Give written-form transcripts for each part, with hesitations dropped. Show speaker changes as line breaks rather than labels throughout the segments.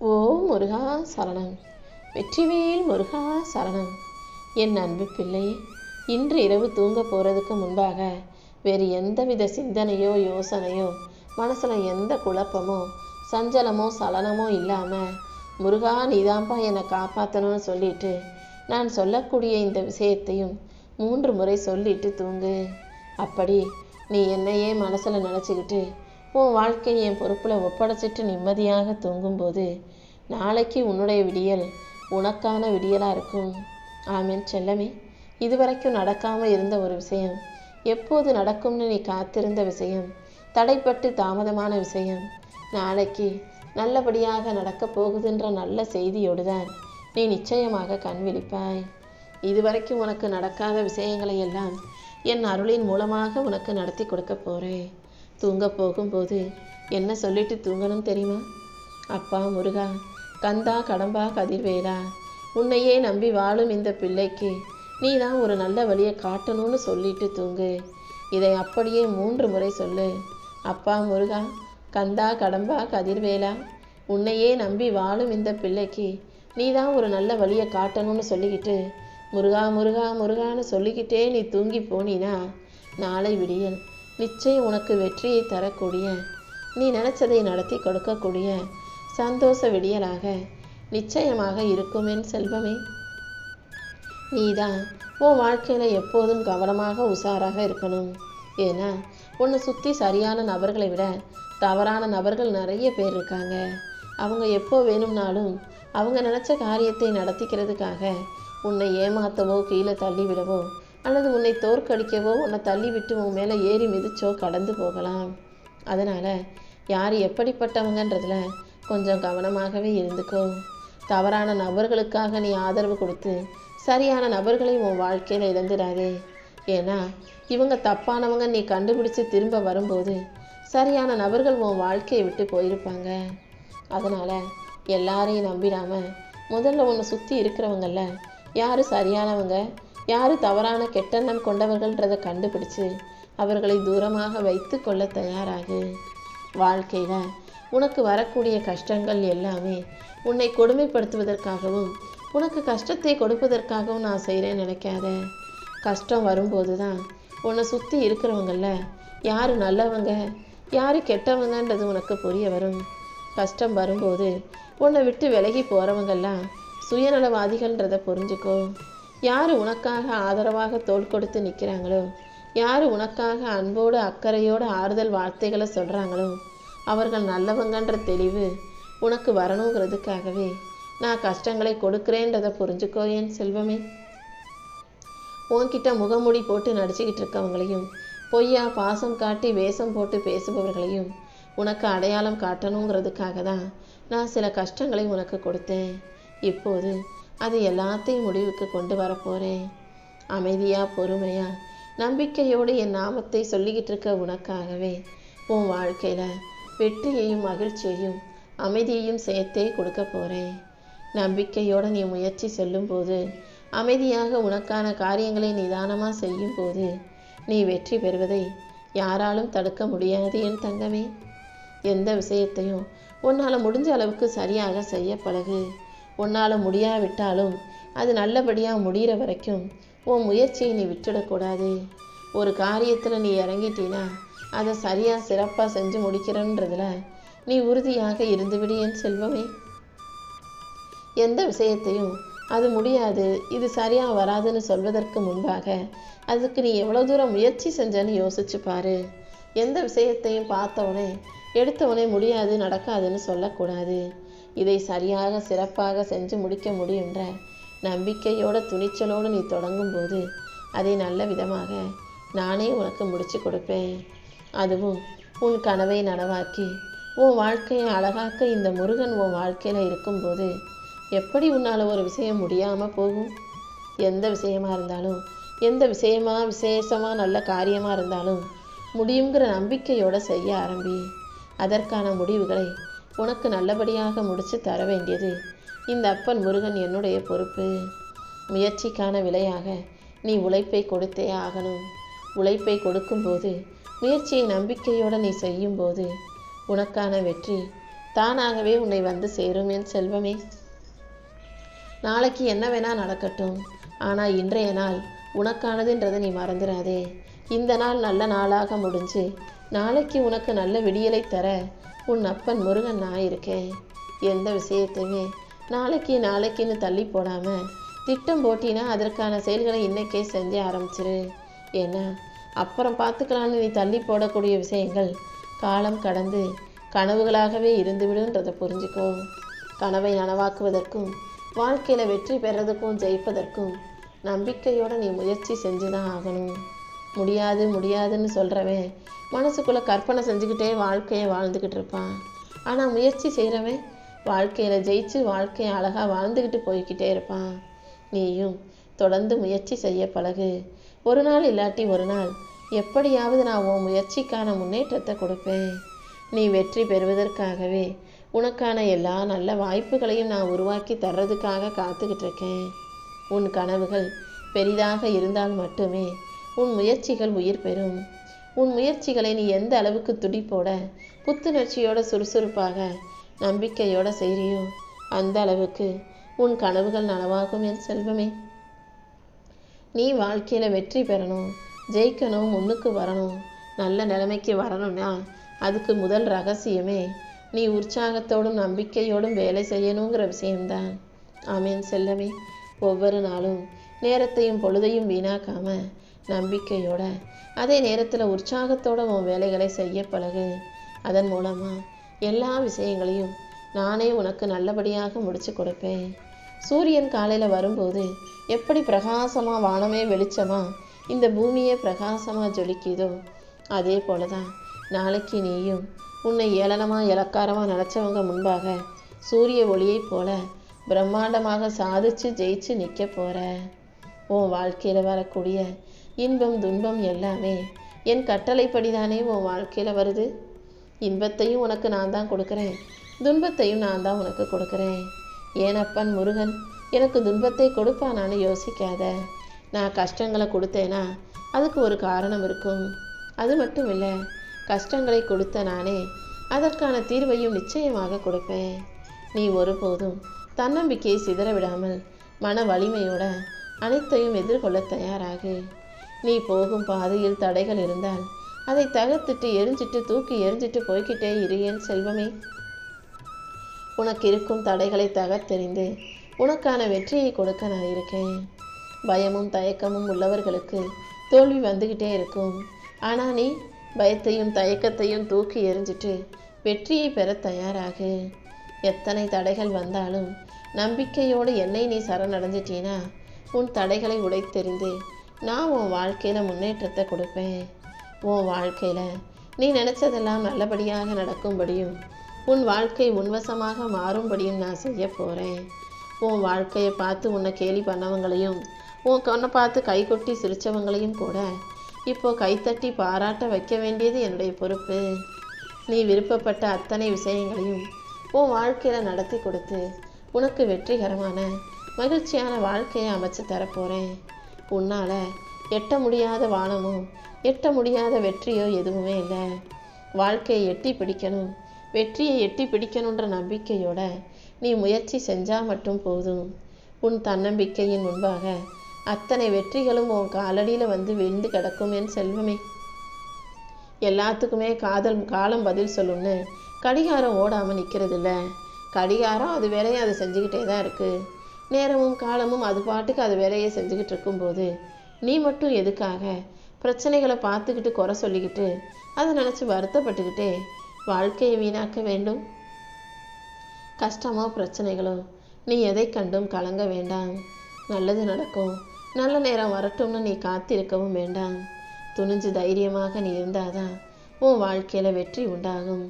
ஓ முருகா சரணம். வெற்றிவேல் முருகா சரணம். என் அன்பு பிள்ளையே, இன்று இரவு தூங்க போகிறதுக்கு முன்பாக வேறு எந்தவித சிந்தனையோ யோசனையோ மனசில் எந்த குழப்பமோ சஞ்சலமோ சலனமோ இல்லாமல் முருகா நீதான்ப்பா என்னை காப்பாற்றணும்னு சொல்லிட்டு நான் சொல்லக்கூடிய இந்த விஷயத்தையும் 3 முறை சொல்லிட்டு தூங்கு. அப்படி நீ என்னையே மனசில் நினச்சிக்கிட்டு உன் வாழ்க்கையை என் பொறுப்பில் ஒப்படைச்சிட்டு நிம்மதியாக தூங்கும்போது நாளைக்கு உன்னுடைய விடியல் உனக்கான விடியலாக இருக்கும். ஆமீன் செல்லமே. இதுவரைக்கும் நடக்காமல் இருந்த ஒரு விஷயம் எப்போது நடக்கும்னு நீ காத்திருந்த விஷயம், தடைப்பட்டு தாமதமான விஷயம் நாளைக்கு நல்லபடியாக நடக்கப் போகுதுன்ற நல்ல செய்தியோடு தான் நீ நிச்சயமாக கண் விழிப்பாய். இதுவரைக்கும் உனக்கு நடக்காத விஷயங்களை எல்லாம் என் அருளின் மூலமாக உனக்கு நடத்தி கொடுக்க போகிறேன். தூங்க போகும்போது என்ன சொல்லிட்டு தூங்கணும் தெரியுமா? அப்பா முருகா, கந்தா கடம்பா கதிர்வேலா, உன்னையே நம்பி வாழும் இந்த பிள்ளைக்கு நீ தான் ஒரு நல்ல வழியை காட்டணும்னு சொல்லிட்டு தூங்கு. இதை அப்படியே 3 முறை சொல்லு. அப்பா முருகா, கந்தா கடம்பா கதிர்வேலா, உன்னையே நம்பி வாழும் இந்த பிள்ளைக்கு நீ தான் ஒரு நல்ல வழியை காட்டணும்னு சொல்லிக்கிட்டு முருகா முருகா முருகான்னு சொல்லிக்கிட்டே நீ தூங்கி போனீனா நாளை விடியல் நிச்சயம் உனக்கு வெற்றியை தரக்கூடிய, நீ நினச்சதை நடத்தி கொடுக்கக்கூடிய சந்தோஷ விடியலாக நிச்சயமாக இருக்கும் என் செல்வமே. நீதான் உன் வாழ்க்கையில் எப்போதும் கவனமாக உஷாராக இருக்கணும். ஏன்னா உன்னை சுற்றி சரியான நபர்களை விட தவறான நபர்கள் நிறைய பேர் இருக்காங்க. அவங்க எப்போ வேணும்னாலும் அவங்க நினச்ச காரியத்தை நடத்திக்கிறதுக்காக உன்னை ஏமாற்றவோ கீழே தள்ளிவிடவோ அல்லது உன்னை தோற்கடிக்கவோ உன்னை தள்ளிவிட்டு உன் மேலே ஏறி மிதிச்சோ கடந்து போகலாம். அதனால் யார் எப்படிப்பட்டவங்கன்றதுல கொஞ்சம் கவனமாகவே இருந்துக்கோ. தவறான நபர்களுக்காக நீ ஆதரவு கொடுத்து சரியான நபர்களை உன் வாழ்க்கையில் இழந்துடாதே. ஏன்னா இவங்க தப்பானவங்க நீ கண்டுபிடிச்சு திரும்ப வரும்போது சரியான நபர்கள் உன் வாழ்க்கையை விட்டு போயிருப்பாங்க. அதனால் எல்லாரையும் நம்பிடாமல் முதல்ல உன்னை சுற்றி இருக்கிறவங்கள யார் சரியானவங்க யார் தவறான கெட்டெண்ணம் கொண்டவர்கள்ன்றதை கண்டுபிடிச்சு அவர்களை தூரமாக வைத்து கொள்ள தயாராகு. வாழ்க்கையில் உனக்கு வரக்கூடிய கஷ்டங்கள் எல்லாமே உன்னை கொடுமைப்படுத்துவதற்காகவும் உனக்கு கஷ்டத்தை கொடுப்பதற்காகவும் நான் செய்கிறேன்னு நினைக்காத. கஷ்டம் வரும்போது தான் உன்னை சுற்றி இருக்கிறவங்கள யார் நல்லவங்க யார் கெட்டவங்கன்றது உனக்கு புரிய வரும். கஷ்டம் வரும்போது உன்னை விட்டு விலகி போகிறவங்கெல்லாம் சுயநலவாதிகள்ன்றதை புரிஞ்சுக்கோ. யார் உனக்காக ஆதரவாக தோள் கொடுத்து நிற்கிறாங்களோ, யார் உனக்காக அன்போடு அக்கறையோடு ஆறுதல் வார்த்தைகளை சொல்கிறாங்களோ அவர்கள் நல்லவங்கன்ற தெளிவு உனக்கு வரணுங்கிறதுக்காகவே நான் கஷ்டங்களை கொடுக்குறேன்றதை புரிஞ்சுக்கோ என் செல்வமே. உன்கிட்ட முகமூடி போட்டு நடிச்சுக்கிட்டு இருக்கவங்களையும் பொய்யா பாசம் காட்டி வேஷம் போட்டு பேசுபவர்களையும் உனக்கு அடையாளம் காட்டணுங்கிறதுக்காக தான் நான் சில கஷ்டங்களை உனக்கு கொடுத்தேன். இப்போது அது எல்லாத்தையும் முடிவுக்கு கொண்டு வரப்போகிறேன். அமைதியாக பொறுமையாக நம்பிக்கையோடு என் நாமத்தை சொல்லிக்கிட்டு இருக்க உனக்காகவே உன் வாழ்க்கையில் வெற்றியையும் மகிழ்ச்சியையும் அமைதியையும் சேர்த்தே கொடுக்க போகிறேன். நம்பிக்கையோடு நீ முயற்சி செல்லும்போது அமைதியாக உனக்கான காரியங்களை நிதானமாக செய்யும்போது நீ வெற்றி பெறுவதை யாராலும் தடுக்க முடியாது என் தங்கமே. எந்த விஷயத்தையும் உன்னால் முடிஞ்ச அளவுக்கு சரியாக செய்ய பழகு. உன்னால் முடியாவிட்டாலும் அது நல்லபடியாக முடிகிற வரைக்கும் உன் முயற்சியை நீ விட்டுடக்கூடாது. ஒரு காரியத்தில் நீ இறங்கிட்டீன்னா அதை சரியாக சிறப்பாக செஞ்சு முடிக்கிறன்றதுல நீ உறுதியாக இருந்துவிடு என் செல்வமே. எந்த விஷயத்தையும் அது முடியாது இது சரியாக வராதுன்னு சொல்வதற்கு முன்பாக அதுக்கு நீ எவ்வளோ தூரம் முயற்சி செஞ்சன்னு யோசிச்சு பாரு. எந்த விஷயத்தையும் பார்த்தவனே எடுத்தவனே முடியாது நடக்காதுன்னு சொல்லக்கூடாது. இதை சரியாக சிறப்பாக செஞ்சு முடிக்க முடியுன்ற நம்பிக்கையோட துணிச்சலோடு நீ தொடங்கும்போது அதை நல்ல விதமாக நானே உனக்கு முடிச்சு கொடுப்பேன். அதுவும் உன் கனவை நனவாக்கி உன் வாழ்க்கையை அழகாக்க இந்த முருகன் உன் வாழ்க்கையில் இருக்கும்போது எப்படி உன்னால் ஒரு விஷயம் முடியாமல் போகும்? எந்த விஷயமா இருந்தாலும் எந்த விசேஷமாக நல்ல காரியமாக இருந்தாலும் முடியுங்கிற நம்பிக்கையோடு செய்ய ஆரம்பி. அதற்கான முடிவுகளை உனக்கு நல்லபடியாக முடித்து தர வேண்டியது இந்த அப்பன் முருகன் என்னுடைய பொறுப்பு. முயற்சிக்கான விலையாக நீ உழைப்பை கொடுத்தே ஆகணும். உழைப்பை கொடுக்கும்போது முயற்சியை நம்பிக்கையோடு நீ செய்யும்போது உனக்கான வெற்றி தானாகவே உன்னை வந்து சேரும் என் செல்வமே. நாளைக்கு என்ன வேணா நடக்கட்டும், ஆனால் இன்றைய நாள் உனக்கானதுன்றதை நீ மறந்துடாதே. இந்த நாள் நல்ல நாளாக முடிஞ்சு நாளைக்கு உனக்கு நல்ல விடியலை தர உன் அப்பன் முருகன் நான் இருக்கேன். எந்த விஷயத்தையுமே நாளைக்குன்னு தள்ளி போடாமல் திட்டம் போட்டினா அதற்கான செயல்களை இன்னைக்கே செஞ்சு ஆரம்பிச்சிரு. ஏன்னா அப்புறம் பார்த்துக்கலான்னு நீ தள்ளி போடக்கூடிய விஷயங்கள் காலம் கடந்து கனவுகளாகவே இருந்துவிடுன்றதை புரிஞ்சுக்கோ. கனவை நனவாக்குவதற்கும் வாழ்க்கையில் வெற்றி பெறதுக்கும் ஜெயிப்பதற்கும் நம்பிக்கையோடு நீ முயற்சி செஞ்சு தான் ஆகணும். முடியாதுன்னு சொல்கிறவன் மனசுக்குள்ளே கற்பனை செஞ்சுக்கிட்டே வாழ்க்கையை வாழ்ந்துக்கிட்டு இருப்பான். ஆனால் முயற்சி செய்கிறவன் வாழ்க்கையில் ஜெயிச்சு வாழ்க்கையை அழகாக வாழ்ந்துக்கிட்டு போய்கிட்டே இருப்பான். நீயும் தொடர்ந்து முயற்சி செய்ய பழகு. ஒரு நாள் இல்லாட்டி ஒரு நாள் எப்படியாவது நான் உன் முயற்சிக்கான முன்னேற்றத்தை கொடுப்பேன். நீ வெற்றி பெறுவதற்காகவே உனக்கான எல்லா நல்ல வாய்ப்புகளையும் நான் உருவாக்கி தர்றதுக்காக காத்துக்கிட்டு இருக்கேன். உன் கனவுகள் பெரிதாக இருந்தால் மட்டுமே உன் முயற்சிகள் உயிர் பெறும். உன் முயற்சிகளை நீ எந்த அளவுக்கு துடிப்போட புத்துணர்ச்சியோட சுறுசுறுப்பாக நம்பிக்கையோட செய்கிறியோ அந்த அளவுக்கு உன் கனவுகள் நனவாகும் என் செல்வமே. நீ வாழ்க்கையில் வெற்றி பெறணும், ஜெயிக்கணும், முன்னுக்கு வரணும், நல்ல நிலைமைக்கு வரணும்னா அதுக்கு முதல் ரகசியமே நீ உற்சாகத்தோடும் நம்பிக்கையோடும் வேலை செய்யணுங்கிற விஷயம்தான். ஆமேன் செல்லமே. ஒவ்வொரு நாளும் நேரத்தையும் பொழுதையும் வீணாக்காம நம்பிக்கையோட அதே நேரத்தில் உற்சாகத்தோட உன் வேலைகளை செய்ய பழகு. அதன் மூலமாக எல்லா விஷயங்களையும் நானே உனக்கு நல்லபடியாக முடிச்சு கொடுப்பேன். சூரியன் காலையில் வரும்போது எப்படி பிரகாசமாக வானமே வெளிச்சமாக இந்த பூமியே பிரகாசமாக ஜொலிக்குதோ அதே போல தான் நாளைக்கு நீயும் உன்னை ஏளனமாக இலக்காரமாக நினச்சவங்க முன்பாக சூரிய ஒளியைப் போல பிரம்மாண்டமாக சாதிச்சு ஜெயிச்சு நிற்க போகிற. உன் வாழ்க்கையில் வரக்கூடிய இன்பம் துன்பம் எல்லாமே என் கட்டளைப்படி தானே உன் வாழ்க்கையில் வருது. இன்பத்தையும் உனக்கு நான் தான் கொடுக்குறேன், துன்பத்தையும் நான் தான் உனக்கு கொடுக்குறேன். ஏனப்பன் முருகன் எனக்கு துன்பத்தை கொடுப்பானான்னு யோசிக்காத. நான் கஷ்டங்களை கொடுத்தேனா அதுக்கு ஒரு காரணம் இருக்கும். அது மட்டும் இல்லை, கஷ்டங்களை கொடுத்த நானே அதற்கான தீர்வையும் நிச்சயமாக கொடுப்பேன். நீ ஒருபோதும் தன்னம்பிக்கையை சிதற விடாமல் மன வலிமையோட அனைத்தையும் எதிர்கொள்ள தயாராகு. நீ போகும் பாதையில் தடைகள் இருந்தால் அதை தகர்த்துட்டு எரிஞ்சிட்டு தூக்கி எரிஞ்சிட்டு போய்கிட்டே இரு என் செல்வமே. உனக்கு இருக்கும் தடைகளை தகர்த்தெறிந்து உனக்கான வெற்றியை கொடுக்க நான் இருக்கேன். பயமும் தயக்கமும் உள்ளவர்களுக்கு தோல்வி வந்துக்கிட்டே இருக்கும். ஆனால் நீ பயத்தையும் தயக்கத்தையும் தூக்கி எறிஞ்சிட்டு வெற்றியை பெற தயாராகு. எத்தனை தடைகள் வந்தாலும் நம்பிக்கையோடு என்னை நீ சரணடைஞ்சிட்டீனா உன் தடைகளை உடைத்தெறிந்து நான் உன் வாழ்க்கையில் முன்னேற்றத்தை கொடுப்பேன். உன் வாழ்க்கையில் நீ நினச்சதெல்லாம் நல்லபடியாக நடக்கும்படியும் உன் வாழ்க்கை உன்வசமாக மாறும்படியும் நான் செய்ய போகிறேன். உன் வாழ்க்கையை பார்த்து உன்னை கேலி பண்ணவங்களையும் உன் கண்ணை பார்த்து கை கொட்டி சிரித்தவங்களையும் கூட இப்போ கைத்தட்டி பாராட்ட வைக்க வேண்டியது என்னுடைய பொறுப்பு. நீ விருப்பப்பட்ட அத்தனை விஷயங்களையும் உன் வாழ்க்கையில் நடத்தி கொடுத்து உனக்கு வெற்றிகரமான மகிழ்ச்சியான வாழ்க்கையை அமைச்சு தரப்போகிறேன். உன்னால் எட்ட முடியாத வானமோ எட்ட முடியாத வெற்றியோ எதுவுமே இல்லை. வாழ்க்கையை எட்டி பிடிக்கணும், வெற்றியை எட்டி பிடிக்கணுன்ற நம்பிக்கையோட நீ முயற்சி செஞ்சால் மட்டும் போதும். உன் தன்னம்பிக்கையின் முன்பாக அத்தனை வெற்றிகளும் உன் காலடியில் வந்து விழுந்து கிடக்கும் என் செல்வமே. எல்லாத்துக்குமே காலம் பதில் சொல்லும்னு கடிகாரம் ஓடாமல் நிற்கிறதில்ல. கடிகாரம் அது வேலையை அது செஞ்சுக்கிட்டே தான் இருக்குது. நேரமும் காலமும் அது பாட்டுக்கு அது வேலையை செஞ்சுக்கிட்டு இருக்கும்போது நீ மட்டும் எதுக்காக பிரச்சனைகளை பார்த்துக்கிட்டு குறை சொல்லிக்கிட்டு அதை நினச்சி வருத்தப்பட்டுக்கிட்டே வாழ்க்கையை வீணாக்க வேண்டும்? கஷ்டமோ பிரச்சனைகளோ நீ எதை கண்டும் கலங்க வேண்டாம். நல்லது நடக்கும், நல்ல நேரம் வரட்டும்னு நீ காத்திருக்கவும் வேண்டாம். துணிஞ்சு தைரியமாக நீ இருந்தாதான் உன் வாழ்க்கையில் வெற்றி உண்டாகும்.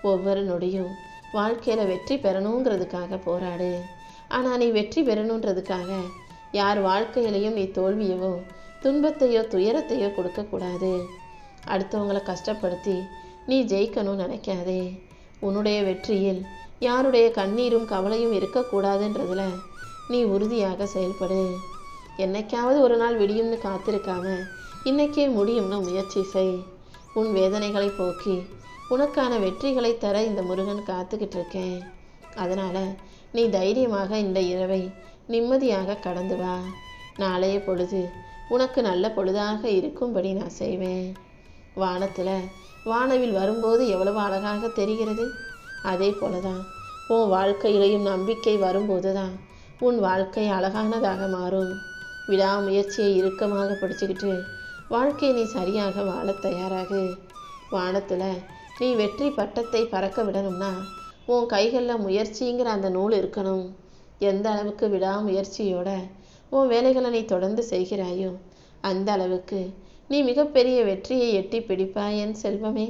ஒவ்வொரு நொடியும் வாழ்க்கையில் வெற்றி பெறணுங்கிறதுக்காக போராடு. ஆனால் நீ வெற்றி பெறணுன்றதுக்காக யார் வாழ்க்கையிலையும் நீ தோல்வியவோ துன்பத்தையோ துயரத்தையோ கொடுக்கக்கூடாது. அடுத்தவங்களை கஷ்டப்படுத்தி நீ ஜெயிக்கணும்னு நினைக்காதே. உன்னுடைய வெற்றியில் யாருடைய கண்ணீரும் கவலையும் இருக்கக்கூடாதுன்றதுல நீ உறுதியாக செயல்படு. என்னைக்காவது ஒரு நாள் விடியும்னு காத்திருக்காம இன்னைக்கே முடியும்னு முயற்சி செய். உன் வேதனைகளை போக்கி உனக்கான வெற்றிகளை தர இந்த முருகன் காத்துக்கிட்டு இருக்கேன். அதனால் நீ தைரியமாக இந்த இரவை நிம்மதியாக கடந்து வா. நாளைய பொழுது உனக்கு நல்ல பொழுதாக இருக்கும்படி நான் செய்வேன். வானத்தில் வானவில் வரும்போது எவ்வளவு அழகாக தெரிகிறது. அதே போல தான் உன் வாழ்க்கையிலையும் நம்பிக்கை வரும்போது தான் உன் வாழ்க்கை அழகானதாக மாறும். விடாமுயற்சியை இறுக்கமாக பிடிச்சிக்கிட்டு வாழ்க்கையை நீ சரியாக வாழ தயாராகு. வானத்தில் நீ வெற்றி பட்டத்தை பறக்க விடணும்னா உன் கைகளில் முயற்சிங்கிற அந்த நூல் இருக்கணும். எந்த அளவுக்கு விடாமுயற்சியோட உன் வேலைகளை நீ தொடர்ந்து செய்கிறாயோ அந்த அளவுக்கு நீ மிகப்பெரிய வெற்றியை எட்டி பிடிப்பாய் என் செல்வமே.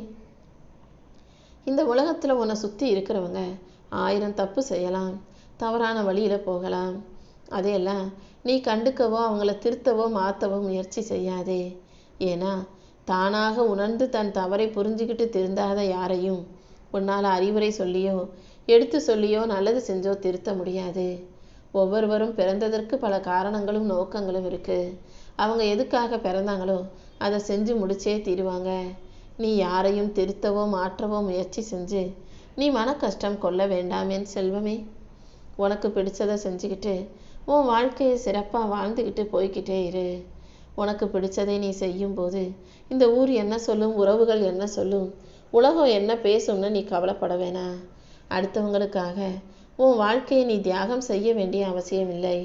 இந்த உலகத்தில் உன்னை சுற்றி இருக்கிறவங்க 1000 தப்பு செய்யலாம், தவறான வழியில் போகலாம். அதையெல்லாம் நீ கண்டுக்கவோ அவங்கள திருத்தவோ மாற்றவோ முயற்சி செய்யாதே. ஏன்னா தானாக உணர்ந்து தன் தவறை புரிஞ்சுக்கிட்டு திருந்தாத யாரையும் உன்னால் அறிவுரை சொல்லியோ எடுத்து சொல்லியோ நல்லது செஞ்சோ திருத்த முடியாது. ஒவ்வொருவரும் பிறந்ததற்கு பல காரணங்களும் நோக்கங்களும் இருக்குது. அவங்க எதுக்காக பிறந்தாங்களோ அதை செஞ்சு முடிச்சே தீருவாங்க. நீ யாரையும் திருத்தவோ மாற்றவோ முயற்சி செஞ்சு நீ மன கஷ்டம் கொள்ள வேண்டாம் என் செல்வமே. உனக்கு பிடிச்சதை செஞ்சுக்கிட்டு உன் வாழ்க்கையை சிறப்பாக வாழ்ந்துக்கிட்டு போய்கிட்டே இரு. உனக்கு பிடிச்சதை நீ செய்யும்போது இந்த ஊர் என்ன சொல்லும், உறவுகள் என்ன சொல்லும், உலகம் என்ன பேசும்னு நீ கவலைப்பட வேணாம். அடுத்தவங்களுக்காக உன் வாழ்க்கையை நீ தியாகம் செய்ய வேண்டிய அவசியம் இல்லை.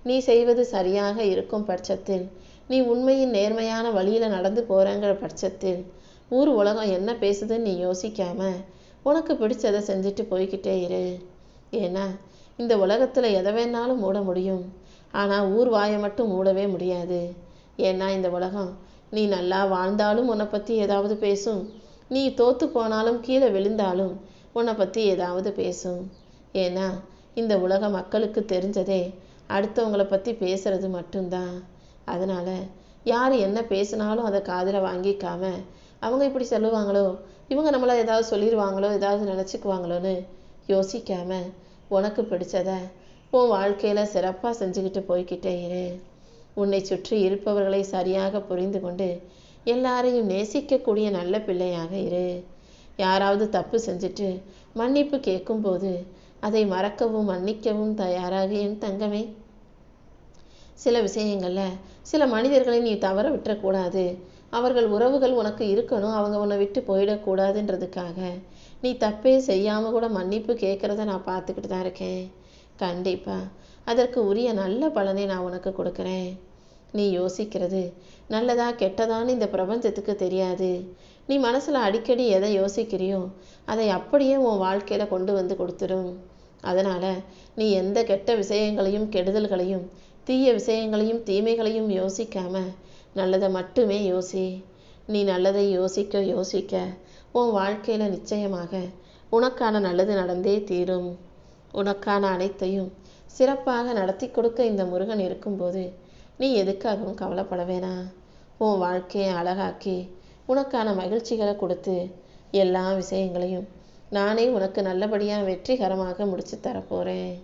நீ செய்வது சரியாக இருக்கும் பட்சத்தில், நீ உண்மையின் நேர்மையான வழியில் நடந்து போகிறங்கிற பட்சத்தில் ஊர் உலகம் என்ன பேசுதுன்னு நீ யோசிக்காம உனக்கு பிடிச்சதை செஞ்சுட்டு போய்கிட்டே இரு. ஏன்னா இந்த உலகத்தில் எதை வேணாலும் மூட முடியும், ஆனால் ஊர் வாயை மட்டும் மூடவே முடியாது. ஏன்னா இந்த உலகம் நீ நல்லா வாழ்ந்தாலும் உன்னை பற்றி ஏதாவது பேசும், நீ தோற்று போனாலும் கீழே விழுந்தாலும் உன்னை பற்றி ஏதாவது பேசும். ஏன்னா இந்த உலக மக்களுக்கு தெரிஞ்சதே அடுத்தவங்களை பற்றி பேசுறது மட்டும்தான். அதனால் யார் என்ன பேசினாலும் அதை காதில் வாங்கிக்காம அவங்க இப்படி சொல்லுவாங்களோ, இவங்க நம்மளை ஏதாவது சொல்லிடுவாங்களோ, ஏதாவது நினச்சிக்குவாங்களோன்னு யோசிக்காம உனக்கு பிடிச்சதை உன் வாழ்க்கையில் சிறப்பாக செஞ்சுக்கிட்டு போய்கிட்டே இரு. உன்னை சுற்றி இருப்பவர்களை சரியாக புரிந்து கொண்டு எல்லாரையும் நேசிக்கக்கூடிய நல்ல பிள்ளையாக இரு. யாராவது தப்பு செஞ்சுட்டு மன்னிப்பு கேட்கும்போது அதை மறக்கவும் மன்னிக்கவும் தயாராக என் தங்கமே. சில விஷயங்களில் சில மனிதர்களை நீ தவற விட்டுறக்கூடாது, அவர்கள் உறவுகள் உனக்கு இருக்கணும், அவங்க உன்னை விட்டு போயிடக்கூடாதுன்றதுக்காக நீ தப்பே செய்யாமல் கூட மன்னிப்பு கேட்குறத நான் பார்த்துக்கிட்டு தான் இருக்கேன். கண்டிப்பாக அதற்கு உரிய நல்ல பலனை நான் உனக்கு கொடுக்குறேன். நீ யோசிக்கிறது நல்லதா கெட்டதான்னு இந்த பிரபஞ்சத்துக்கு தெரியாது. நீ மனசில் அடிக்கடி எதை யோசிக்கிறியோ அதை அப்படியே உன் வாழ்க்கையில் கொண்டு வந்து கொடுத்துடும். அதனால் நீ எந்த கெட்ட விஷயங்களையும் கெடுதல்களையும் தீய விஷயங்களையும் தீமைகளையும் யோசிக்காம நல்லதை மட்டுமே யோசி. நீ நல்லதை யோசிக்க யோசிக்க உன் வாழ்க்கையில் நிச்சயமாக உனக்கான நல்லது நடந்தே தீரும். உனக்கான அனைத்தையும் சிறப்பாக நடத்தி கொடுக்க இந்த முருகன் இருக்கும்போது நீ எதுக்காகவும் கவலைப்பட வேணாம். உன் வாழ்க்கையை அழகாக்கி உனக்கான மகிழ்ச்சிகளை கொடுத்து எல்லா விஷயங்களையும் நானே உனக்கு நல்லபடியாக வெற்றிகரமாக முடிச்சு தரப்போகிறேன்.